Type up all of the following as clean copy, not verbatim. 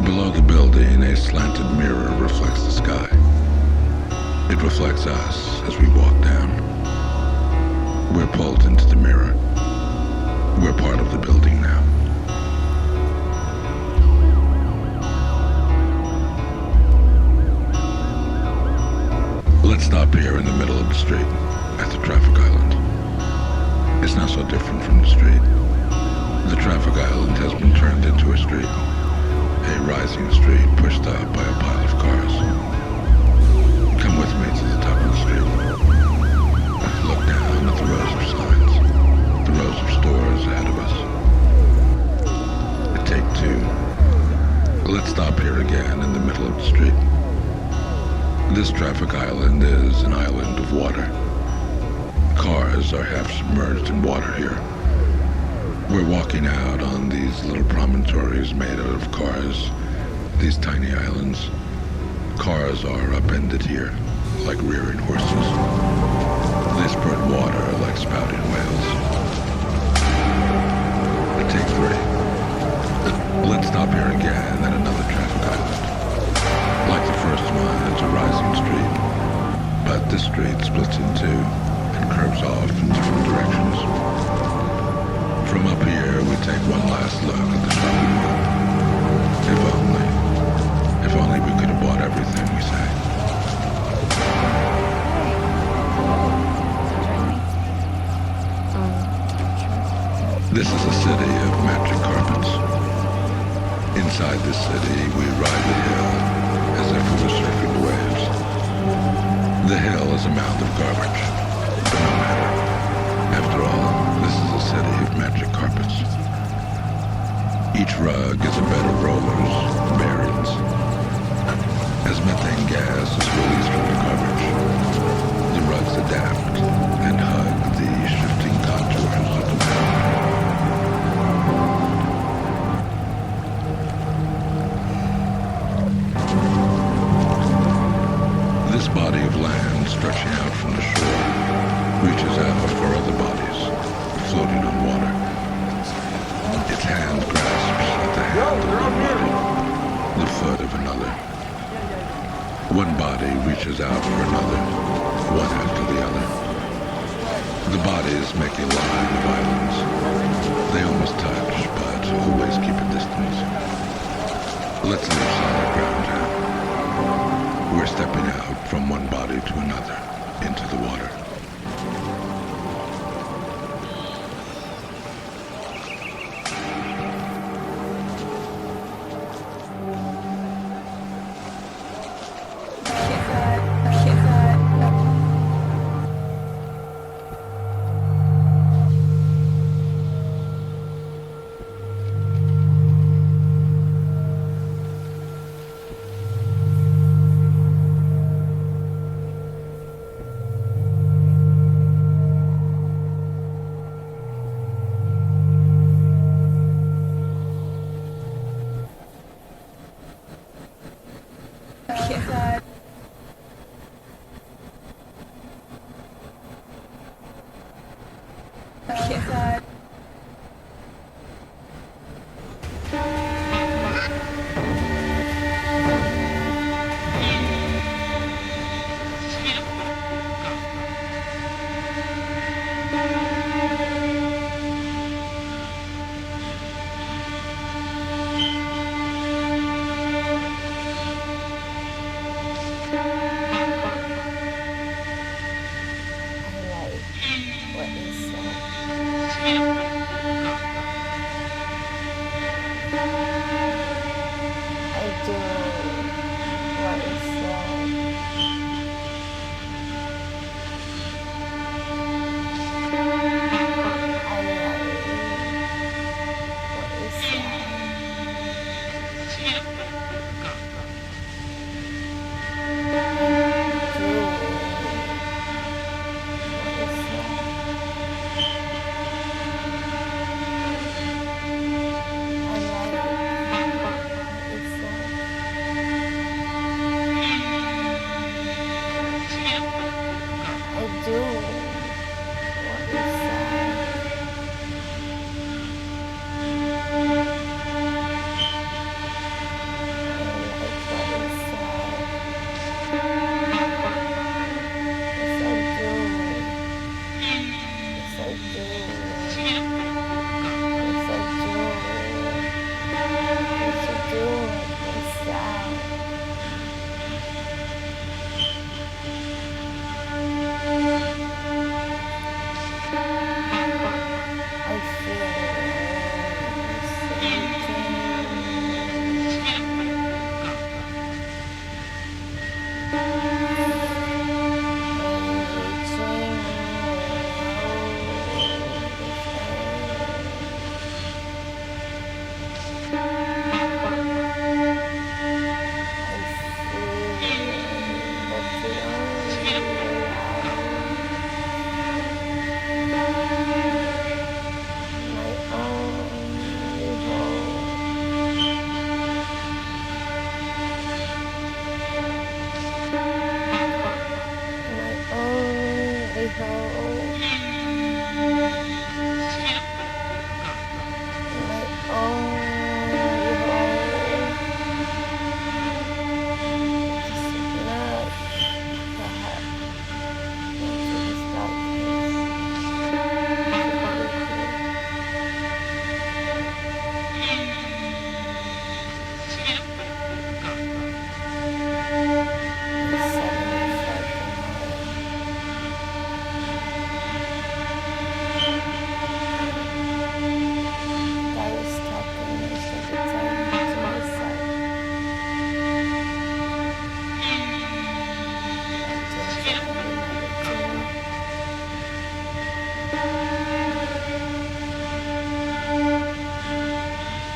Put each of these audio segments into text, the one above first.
Below the building, a slanted mirror reflects the sky. It reflects us as we walk down. We're pulled into the mirror. We're part of the building now. Let's stop here in the middle of the street, at the traffic island. It's not so different from the street. The traffic island has been turned into a street. A rising street pushed up by a pile of cars. Come with me to the top of the street. Look down at the rows of signs, the rows of stores ahead of us. Take two. Let's stop here again in the middle of the street. This traffic island is an island of water. Cars are half submerged in water here. We're walking out on these little promontories made out of cars, these tiny islands. Cars are upended here, like rearing horses. They spurt water like spouting whales. Take three. Let's stop here again at another traffic island. Like the first one, it's a rising street, but this street splits in two and curves off in different directions. From up here, we take one last look at the shopping mall. If only we could have bought everything we say. This is a city of magic carpets. Inside this city, we ride the hill as if we were surfing the waves. The hill is a mound of garbage, but no matter. After all, this is a city of magic carpets. Each rug is a bed of rollers and bearings. As methane gas is released from the garbage, the rugs adapt and hug the shifting contours of the mound. This body of land stretching out from the shore reaches out for other bodies floating on water. Its hand grasps at the hand of one body, the foot of another. One body reaches out for another, one after the other. The bodies make a line of islands. They almost touch, but always keep a distance. Let's leave solid ground now. We're stepping out from one body to another into the water. What is that?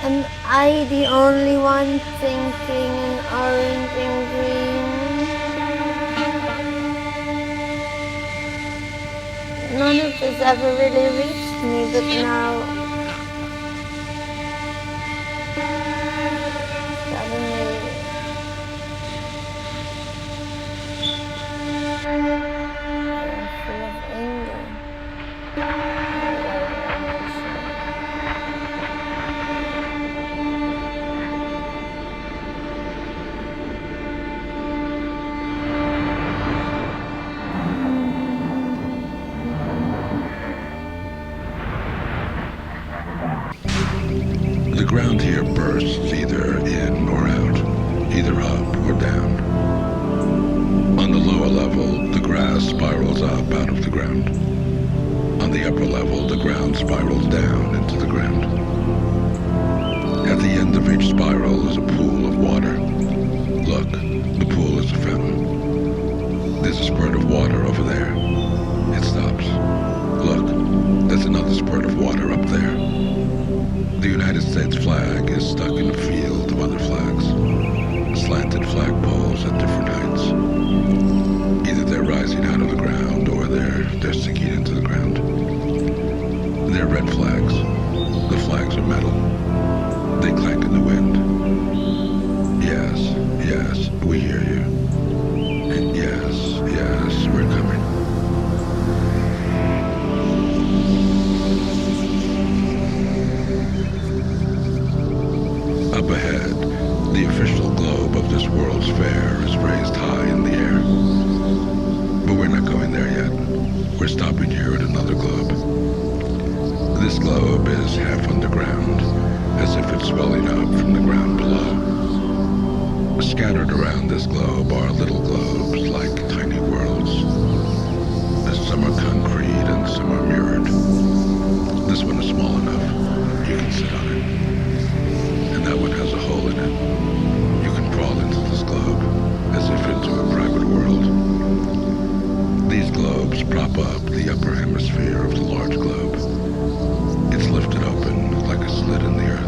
Am I the only one thinking in orange and green? None of this ever really reached me, but now suddenly I'm full of anger. The ground here bursts either in or out, either up or down. On the lower level, the grass spirals up out of the ground. On the upper level, the ground spirals down into the ground. At the end of each spiral is a pool of water. Look, the pool is a fountain. There's a spurt of water over there. It stops. Look, there's another spurt of water up there. The United States flag is stuck in a field of other flags. Slanted flagpoles at different heights. Either they're rising out of the ground or they're sinking into the ground. They're red flags. The flags are metal. They clank in the wind. Yes, we hear you. Yes, we're coming. Up ahead, the official globe of this World's Fair is raised high in the air. But we're not going there yet. We're stopping here at another globe. This globe is half underground, as if it's swelling up from the ground below. Scattered around this globe are little globes like tiny worlds. Some are concrete and some are mirrored. This one is small enough. You can sit on it. And that one has a hole in it. You can crawl into this globe, as if into a private world. These globes prop up the upper hemisphere of the large globe. It's lifted open like a slit in the earth.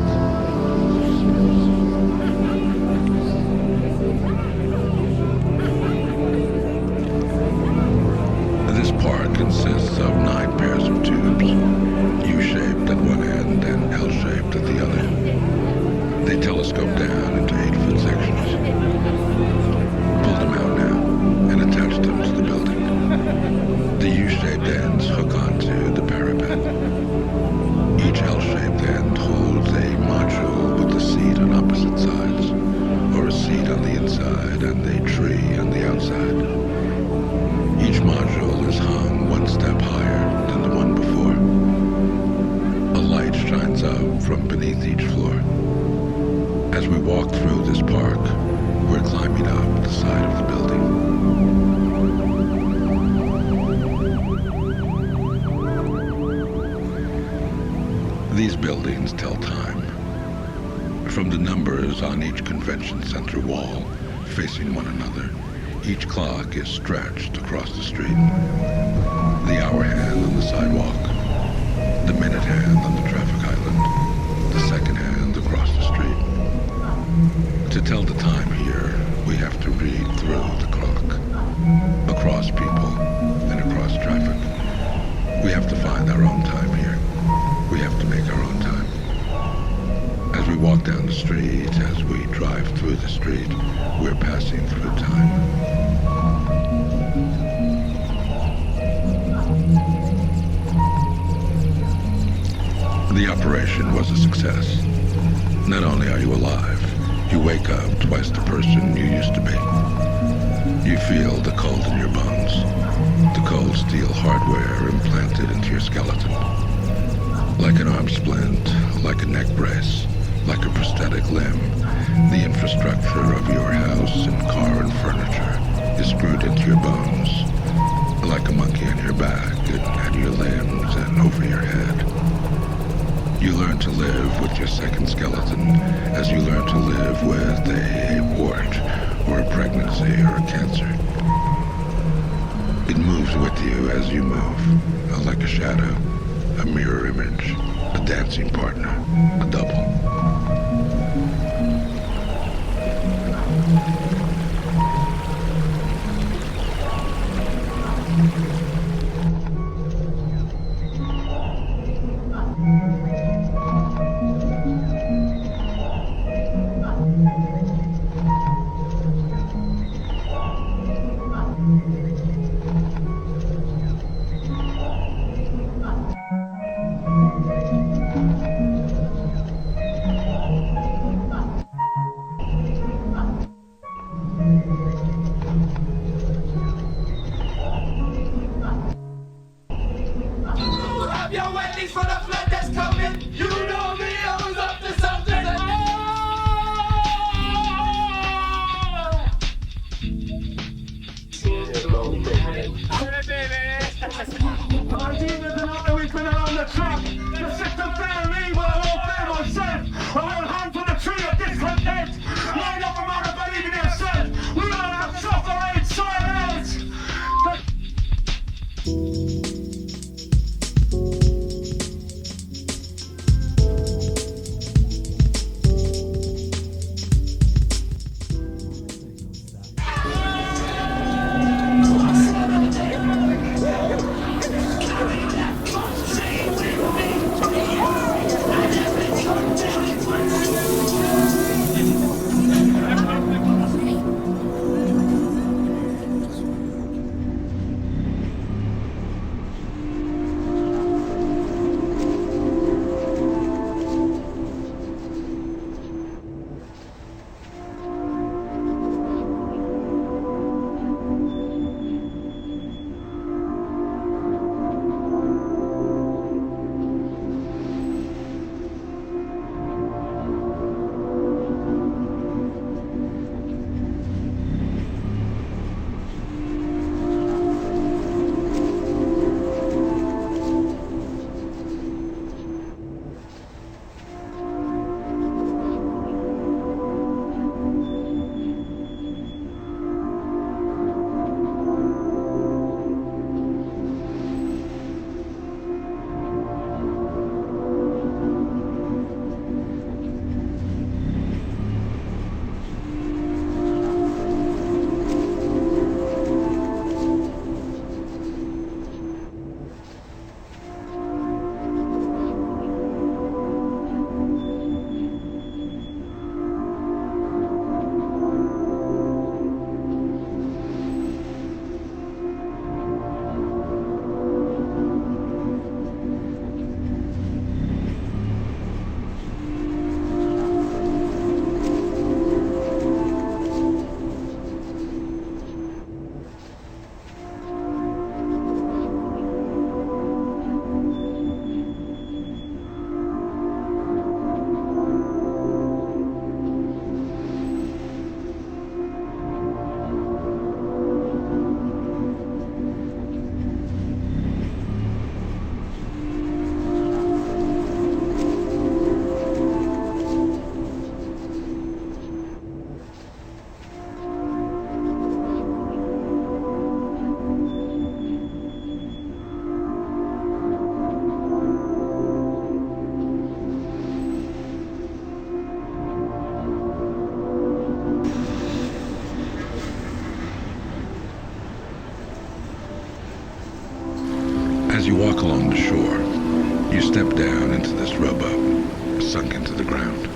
This park consists of 9 pairs of tubes, U-shaped at one end and L-shaped at the other. They telescope down into 8-foot sections. Pull them out now and attach them to the building. The U-shaped ends hook onto the parapet. Each L-shaped end holds a module with a seat on opposite sides, or a seat on the inside and a tree on the outside. Each module is hung one step higher than the one before. A light shines up from beneath each floor. As we walk through this park, we're climbing up the side of the building. These buildings tell time. From the numbers on each convention center wall, facing one another, each clock is stretched across the street. The hour hand on the sidewalk, the minute hand on the traffic island, the second hand across the street. To tell the time here, we have to read through the clock, across people and across traffic. We have to find our own time here. We have to make our own time. As we walk down the street, as we drive through the street, we're passing through time. The operation was a success. Not only are you alive, you wake up twice the person you used to be. You feel the cold in your bones, the cold steel hardware implanted into your skeleton. Like an arm splint, like a neck brace, like a prosthetic limb, the infrastructure of your house and car and furniture is screwed into your bones, like a monkey on your back and your limbs and over your head. You learn to live with your second skeleton as you learn to live with a wart or a pregnancy or a cancer. It moves with you as you move, like a shadow. shadow, a mirror image, a dancing partner, a double. As you walk along the shore, you step down into this rowboat, sunk into the ground.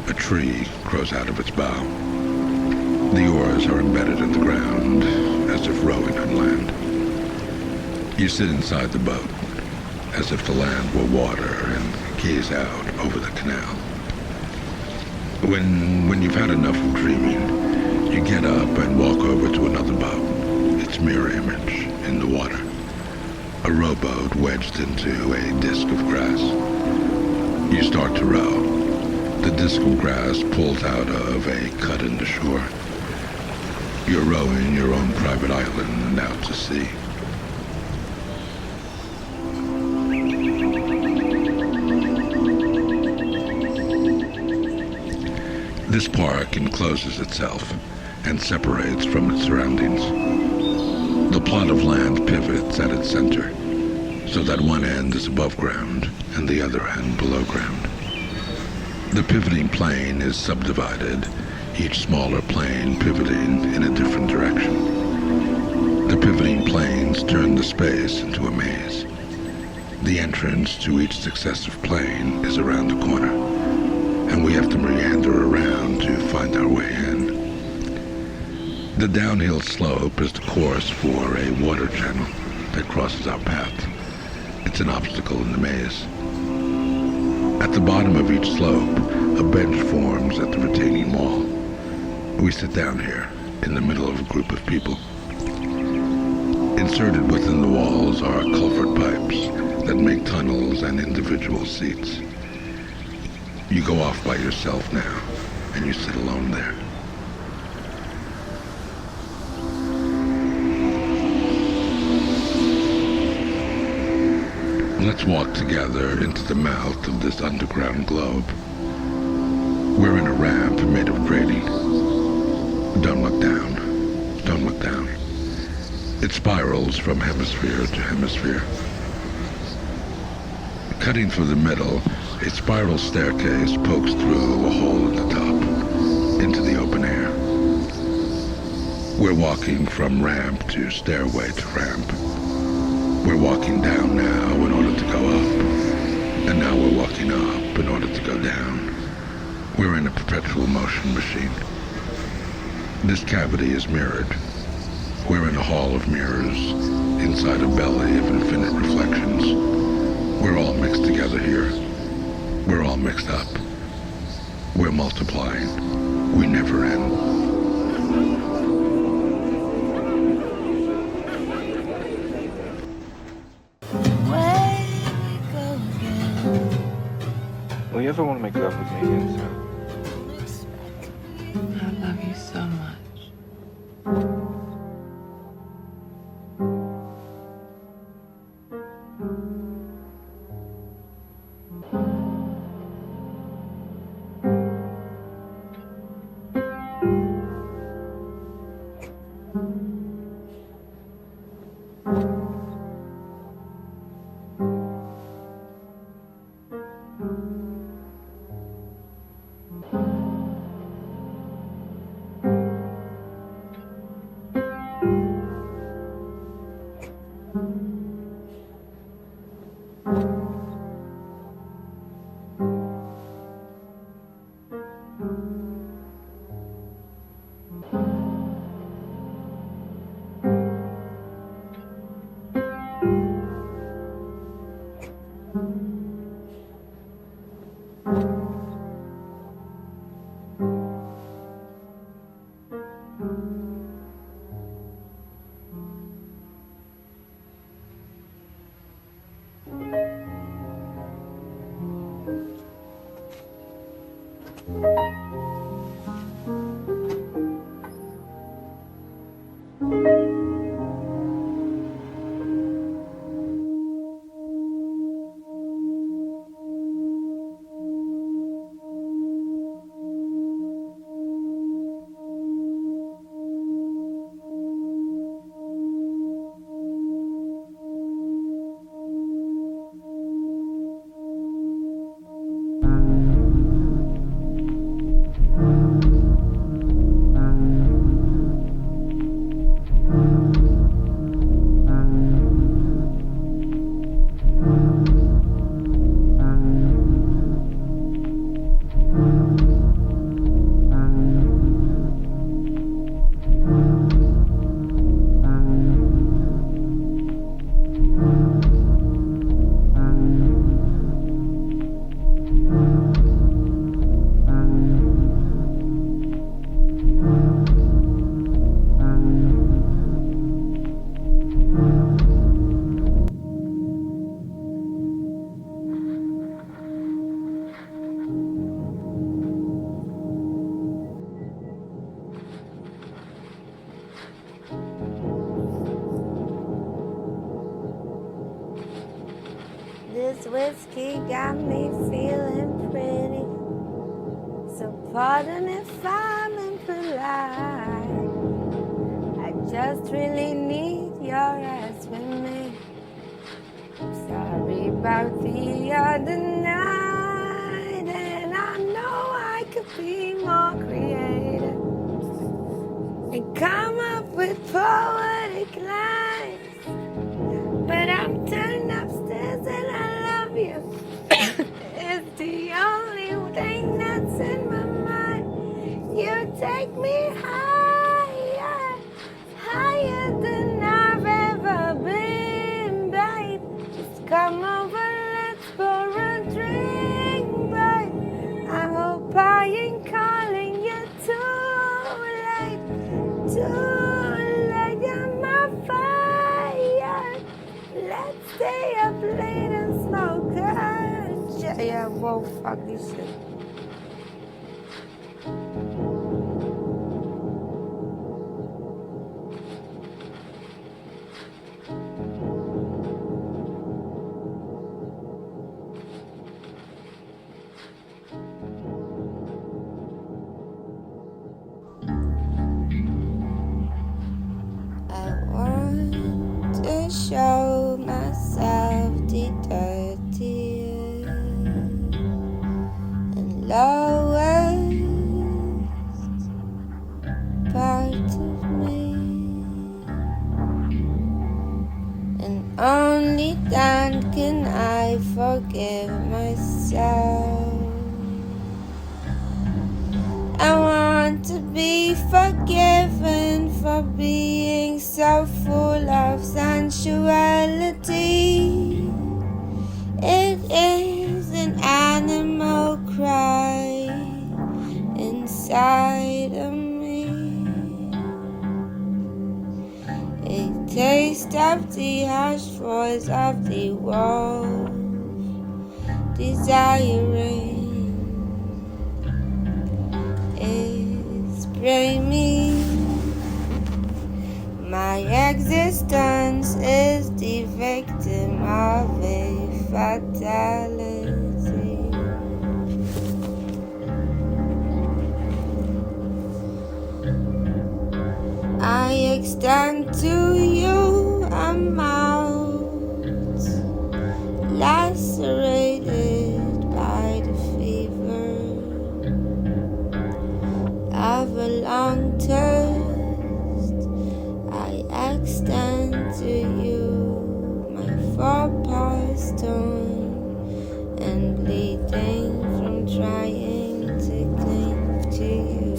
A tree grows out of its bow. The oars are embedded in the ground, as if rowing on land. You sit inside the boat, as if the land were water, and gaze out over the canal. When you've had enough of dreaming, you get up and walk over to another boat, its mirror image in the water. A rowboat wedged into a disc of grass. You start to row. The disc of grass pulls out of a cut in the shore. You're rowing your own private island out to sea. This park encloses itself and separates from its surroundings. The plot of land pivots at its center, so that one end is above ground and the other end below ground. The pivoting plane is subdivided, each smaller plane pivoting in a different direction. The pivoting planes turn the space into a maze. The entrance to each successive plane is around the corner, and we have to meander around to find our way in. The downhill slope is the course for a water channel that crosses our path. It's an obstacle in the maze. At the bottom of each slope, a bench forms at the retaining wall. We sit down here, in the middle of a group of people. Inserted within the walls are culvert pipes that make tunnels and individual seats. You go off by yourself now, and you sit alone there. Let's walk together into the mouth of this underground globe. We're in a ramp made of grating. Don't look down. Don't look down. It spirals from hemisphere to hemisphere. Cutting through the middle, a spiral staircase pokes through a hole at the top, into the open air. We're walking from ramp to stairway to ramp. We're walking down now in order to go up, and now we're walking up in order to go down. We're in a perpetual motion machine. This cavity is mirrored. We're in a hall of mirrors, inside a belly of infinite reflections. We're all mixed together here. We're all mixed up. We're multiplying. We never end. Will you ever want to make love with me again, Sam? I love you so much. This whiskey got me feeling pretty. So pardon if I'm impolite. I just really need your eyes with me. about the other night, and I know I could be more creative and come up with poetic lines, but I'm turned upstairs and I love you. It's the only thing that's in my mind. You take me higher, higher than I've ever been, babe. Just come over, let's pour a drink, babe. I hope I ain't calling you too late, I'm on fire. Let's stay up late and smoke a yeah, whoa, fuck this shit. I want to show myself the dirtiest and lowest part of me, and only then can I forgive myself. I want to be forgiven for being so full of sensuality. It is an animal cry inside of me. A taste of the harsh voice of the wolf, desiring spray me. My existence is the victim of a fatality. I extend to you a mouth lacerated by the fever of a long thirst. I extend to you my forepaws torn and bleeding from trying to cling to you.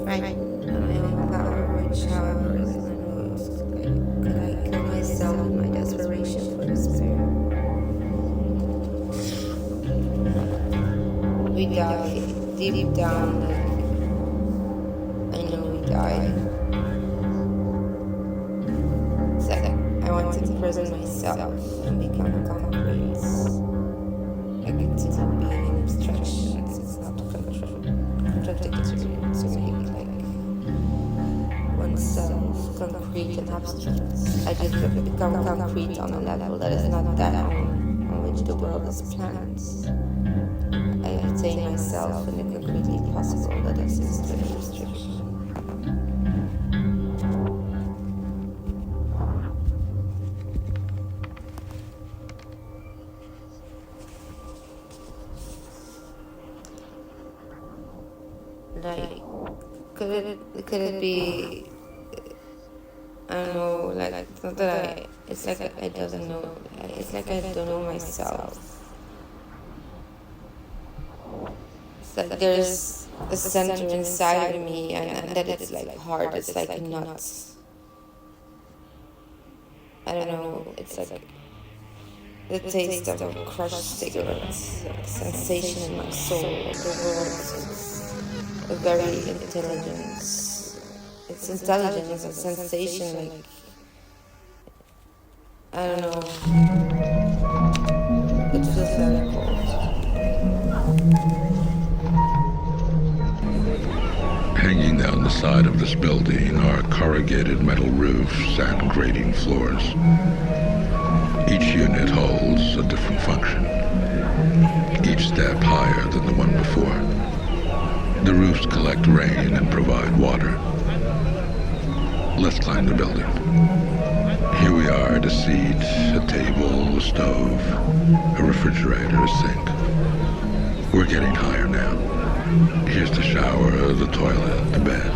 Frightened of my own power, which however is unmoved. Could I kill myself in my desperation for despair? We die deep down, I know we died. Second, I want to imprison myself and become concrete. I continue being an abstraction, it's not contradictory to make like oneself concrete and abstract. I just become concrete on a level that is not that on which the world is planned. I obtain myself in the concretely possible that exists in restriction. Like, could it be, I don't know, like, it's not that it's like I don't know, it's like I don't know myself. It's like there's a center inside of me and that it's like hard, it's like a nut. I don't know, it's like the taste of a crushed cigarette, like sensation in my soul, the world. A very intelligence. It's intelligence, a sensation, like, I don't know. It feels very cold. Hanging down the side of this building are corrugated metal roofs and grating floors. Each unit holds a different function, each step higher than the one before. The roofs collect rain and provide water. Let's climb the building. Here we are at a seat, a table, a stove, a refrigerator, a sink. We're getting higher now. Here's the shower, the toilet, the bed.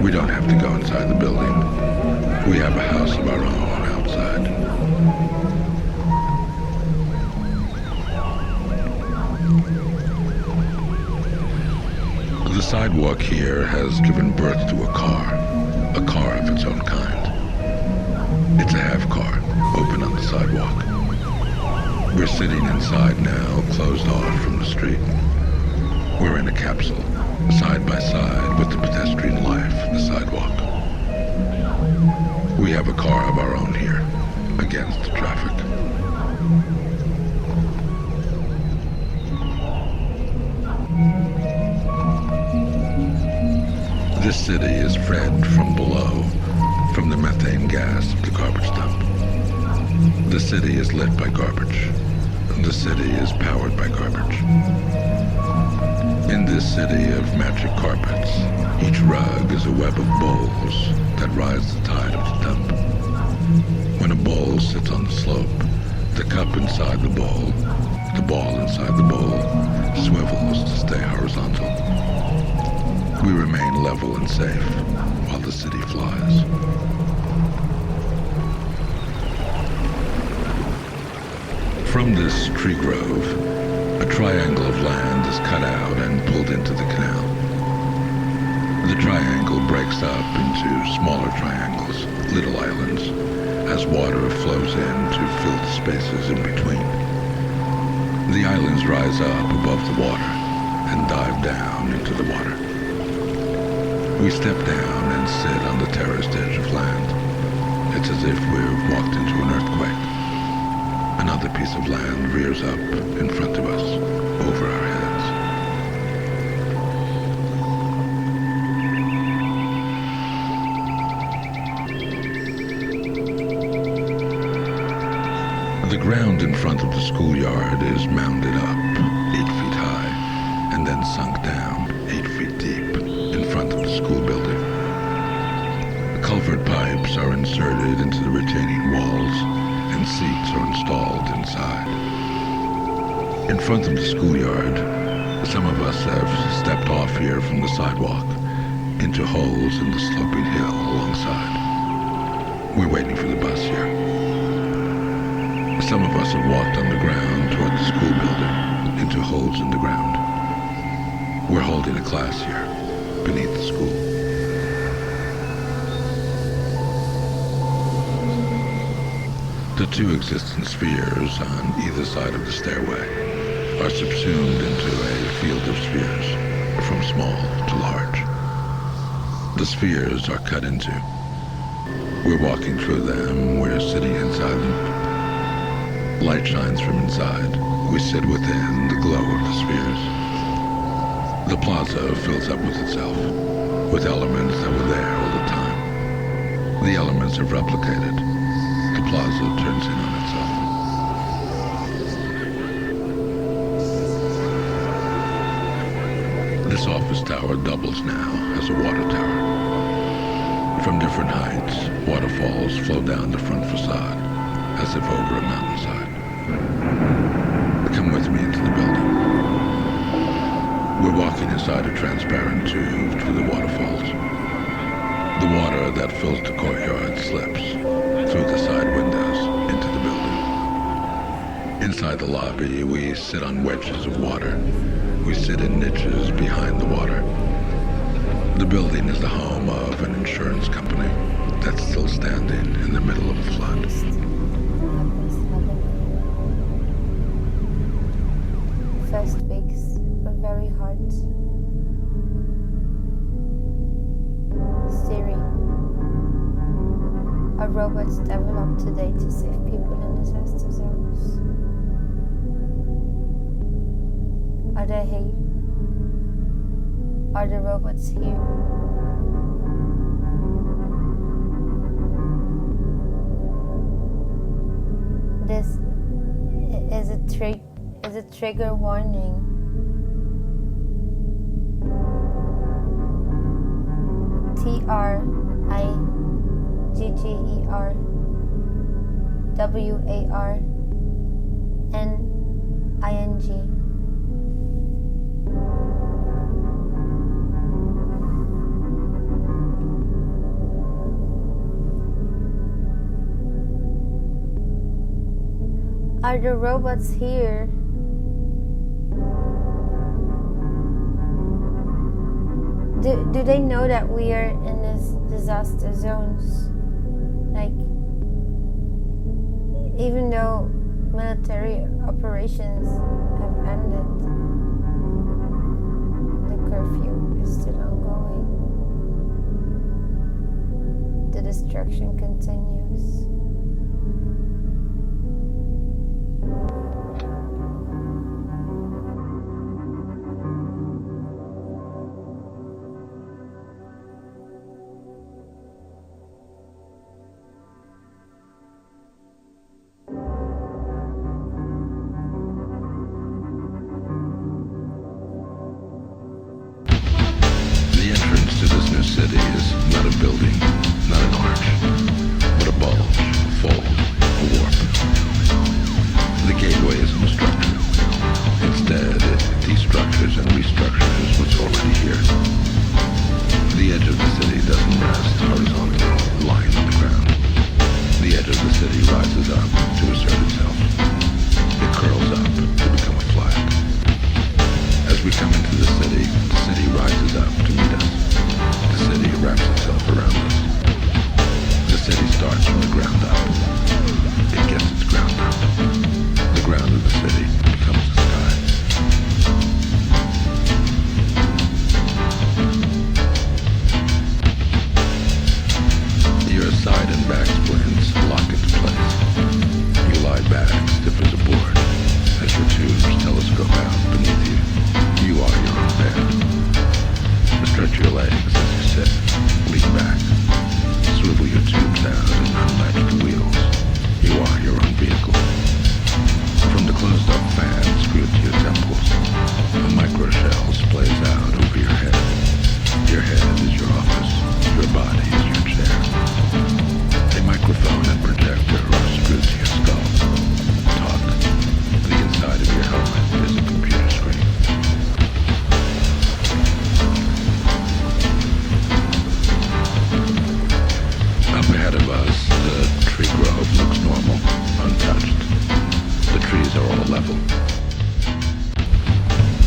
We don't have to go inside the building. We have a house of our own outside. The sidewalk here has given birth to a car of its own kind. It's a half car, open on the sidewalk. We're sitting inside now, closed off from the street. We're in a capsule, side by side with the pedestrian life, the sidewalk. We have a car of our own here, against the traffic. This city is fed from below, from the methane gas of the garbage dump. The city is lit by garbage. The city is powered by garbage. In this city of magic carpets, each rug is a web of bowls that rise the tide of the dump. When a bowl sits on the slope, the cup inside the bowl, the ball inside the bowl, swivels to stay horizontal. We remain level and safe while the city flies. From this tree grove, a triangle of land is cut out and pulled into the canal. The triangle breaks up into smaller triangles, little islands, as water flows in to fill the spaces in between. The islands rise up above the water and dive down into the water. We step down and sit on the terraced edge of land. It's as if we've walked into an earthquake. Another piece of land rears up in front of us, over our heads. The ground in front of the schoolyard is mounded up 8 feet high and then sunk down 8 feet deep in front of the school building. Culvert pipes are inserted into the retaining walls and seats are installed inside. In front of the schoolyard, some of us have stepped off here from the sidewalk into holes in the sloping hill alongside. We're waiting for the bus here. Some of us have walked on the ground toward the school building into holes in the ground. We're holding a class here, beneath the school. The two existent spheres on either side of the stairway are subsumed into a field of spheres, from small to large. The spheres are cut into. We're walking through them, we're sitting inside them. Light shines from inside. We sit within the glow of the spheres. The plaza fills up with itself, with elements that were there all the time. The elements have replicated. The plaza turns in on itself. This office tower doubles now as a water tower. From different heights, waterfalls flow down the front facade, as if over a mountainside. Come with me into the building. We're walking inside a transparent tube through the waterfalls. The water that fills the courtyard slips through the side windows into the building. Inside the lobby, we sit on wedges of water. We sit in niches behind the water. The building is the home of an insurance company that's still standing in the middle of a flood. First weeks were very hard. Siri, are robots developed today to save people in disaster zones? Are they here? Are the robots here? This is a trigger warning. DRARIGGERWARNING. Are the robots here? Do they know that we are in this disaster zones? Like, even though military operations have ended, the curfew is still ongoing. The destruction continues. The entrance to this new city is not a building, not an arch, but a bulge, a fold, a warp. The gateway isn't a structure. Instead, it destructures and restructures what's already here. The edge of the city doesn't rest horizontally, lying on the ground. The edge of the city rises up to assert itself. It curls up to become a flag. As we come into the city rises up to meet us. The city wraps itself around us. The city starts from the ground up. It gets its ground up. The ground of the city becomes the sky. Your side and back splints lock into place. You lie back, stiff as a board, as your tubes telescope out beneath you. You are your own bed. Stretch your legs as you sit, lean back. Swivel your tubes out and unlatch the wheels. You are your own vehicle. From the closed-up fan screwed to your temples, a microshell splays out over your head. Your head is your office. Your body is your chair. A microphone and projector are screwed to your skull. Talk. The inside of your helmet is a computer screen. Up ahead of us, the tree grove looks normal, untouched. The trees are all level.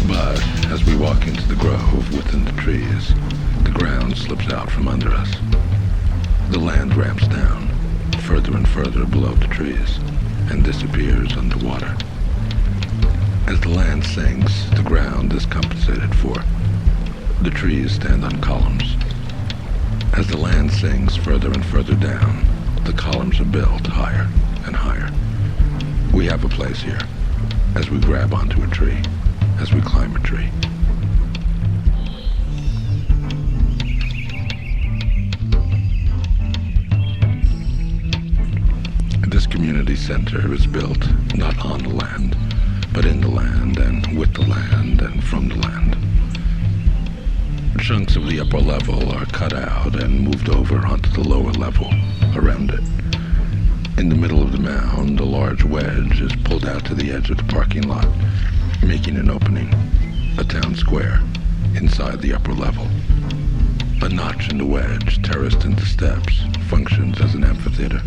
But as we walk into the grove within the trees, the ground slips out from under us. The land ramps down, further and further below the trees, and disappears underwater. As the land sinks, the ground is compensated for. The trees stand on columns. As the land sinks further and further down, the columns are built higher and higher. We have a place here, as we grab onto a tree, as we climb a tree. This community center is built not on the land, but in the land and with the land and from the land. Chunks of the upper level are cut out and moved over onto the lower level around it. In the middle of the mound, a large wedge is pulled out to the edge of the parking lot, making an opening, a town square, inside the upper level. A notch in the wedge, terraced into steps, functions as an amphitheater.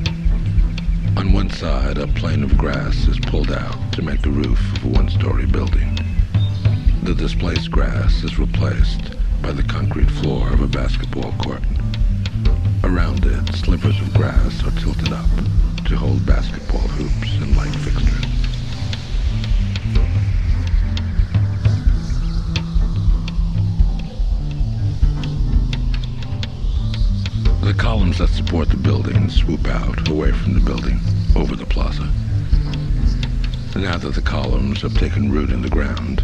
On one side, a plane of grass is pulled out to make the roof of a one-story building. The displaced grass is replaced by the concrete floor of a basketball court. Around it, slivers of grass are tilted up to hold basketball hoops and light fixtures. The columns that support the building swoop out away from the building, over the plaza. Now that the columns have taken root in the ground,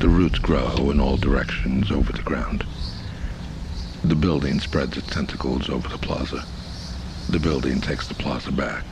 the roots grow in all directions over the ground. The building spreads its tentacles over the plaza. The building takes the plaza back.